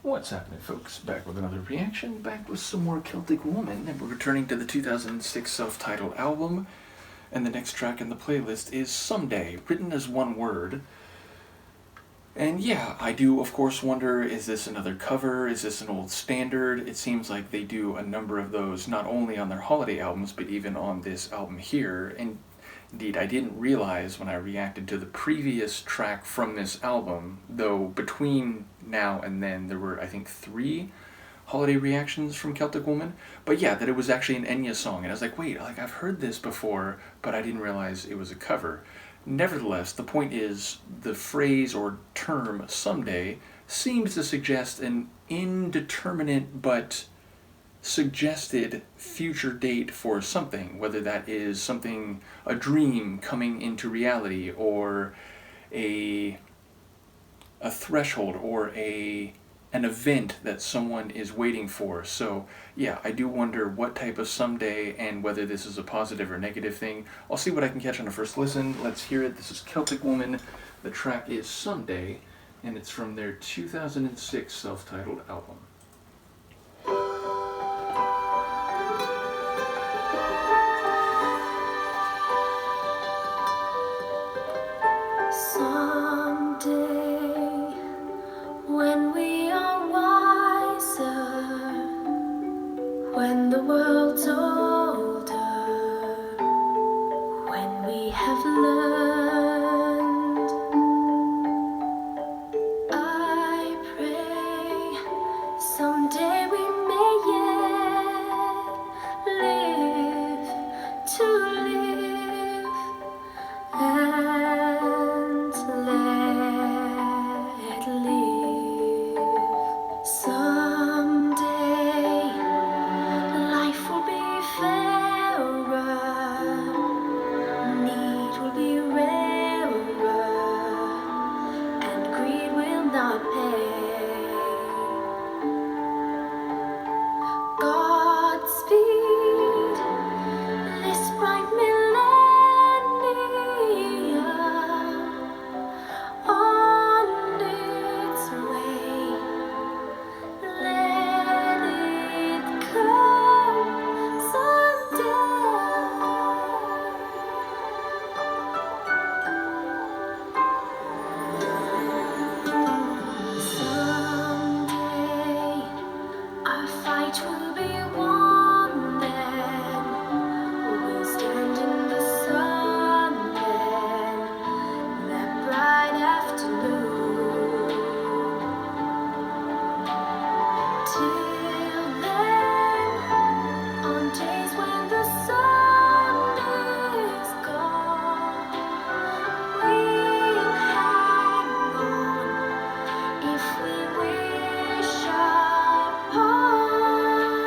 What's happening, folks? Back with another reaction, back with some more Celtic Woman, and we're returning to the 2006 self-titled album, and the next track in the playlist is Someday, written as one word. And yeah, I do of course wonder, is this another cover? Is this an old standard? It seems like they do a number of those, not only on their holiday albums, but even on this album here. And indeed, I didn't realize when I reacted to the previous track from this album, though between now and then there were, I think, 3 holiday reactions from Celtic Woman, but yeah, that it was actually an Enya song, and I was like, wait, like I've heard this before, but I didn't realize it was a cover. Nevertheless, the point is, the phrase or term someday seems to suggest an indeterminate but suggested future date for something, whether that is something, a dream coming into reality, or a threshold, or an event that someone is waiting for. So yeah, I do wonder what type of someday and whether this is a positive or negative thing. I'll see what I can catch on a first listen. Let's hear it. This is Celtic Woman. The track is Someday, and it's from their 2006 self-titled album. Someday, when we are wiser, when the world's older, when we have learned, I pray someday we may yet live to live and let live. Someday life will be fairer, need will be rarer, and greed will not pay. Godspeed this bright millennia on its way. Let it come someday. Someday our fight will be won then. We'll stand in the sun then, that bright afternoon. Till then, on days when the sun is gone, we'll hang on if we wish upon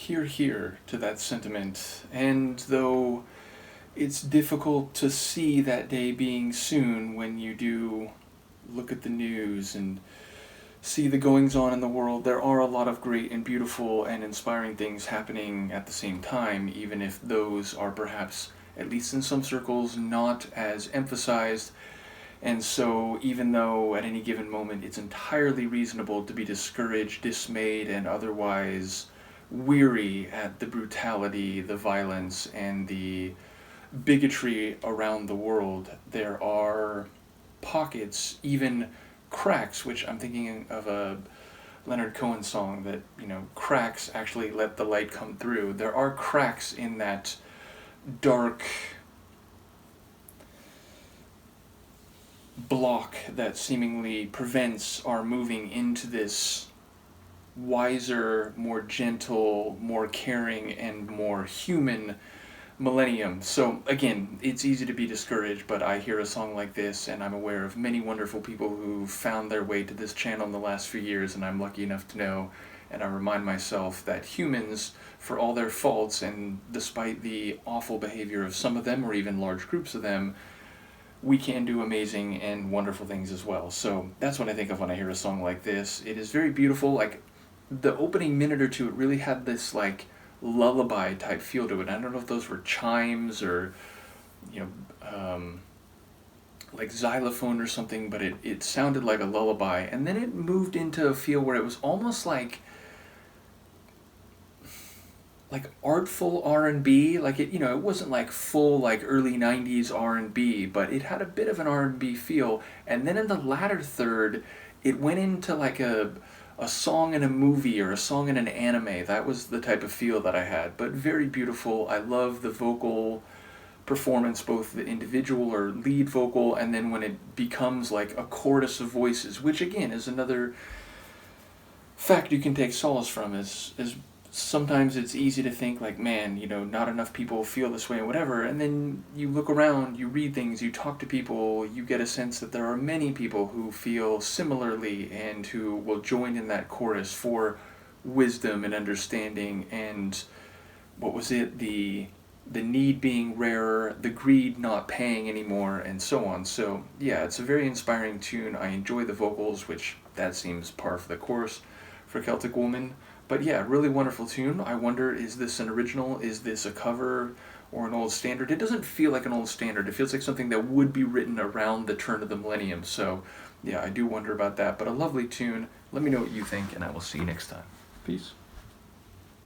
hear to that sentiment. And though it's difficult to see that day being soon when you do look at the news and see the goings on in the world, there are a lot of great and beautiful and inspiring things happening at the same time, even if those are perhaps, at least in some circles, not as emphasized. And so, even though at any given moment it's entirely reasonable to be discouraged, dismayed, and otherwise weary at the brutality, the violence, and the bigotry around the world, there are pockets, even cracks, which I'm thinking of a Leonard Cohen song that, cracks actually let the light come through. There are cracks in that dark block that seemingly prevents our moving into this wiser, more gentle, more caring, and more human millennium. So again, it's easy to be discouraged, but I hear a song like this and I'm aware of many wonderful people who found their way to this channel in the last few years, and I'm lucky enough to know, and I remind myself that humans, for all their faults and despite the awful behavior of some of them or even large groups of them, we can do amazing and wonderful things as well. So that's what I think of when I hear a song like this. It is very beautiful. Like, the opening minute or two, it really had this like lullaby type feel to it. I don't know if those were chimes or like xylophone or something, but it sounded like a lullaby, and then it moved into a feel where it was almost like artful R&B. Like, it wasn't like full like early 90s R&B, but it had a bit of an R&B feel. And then in the latter third, it went into like a song in a movie or a song in an anime. That was the type of feel that I had, but very beautiful. I love the vocal performance, both the individual or lead vocal, and then when it becomes like a chorus of voices, which again is another fact you can take solace from, is sometimes it's easy to think like, man, not enough people feel this way and whatever, and then you look around, you read things, you talk to people, you get a sense that there are many people who feel similarly and who will join in that chorus for wisdom and understanding and, what was it, the need being rarer, the greed not paying anymore, and so on. So yeah, it's a very inspiring tune. I enjoy the vocals, which that seems par for the course for Celtic Woman. But yeah, really wonderful tune. I wonder, is this an original? Is this a cover or an old standard? It doesn't feel like an old standard. It feels like something that would be written around the turn of the millennium. So yeah, I do wonder about that. But a lovely tune. Let me know what you think, and I will see you next time. Peace.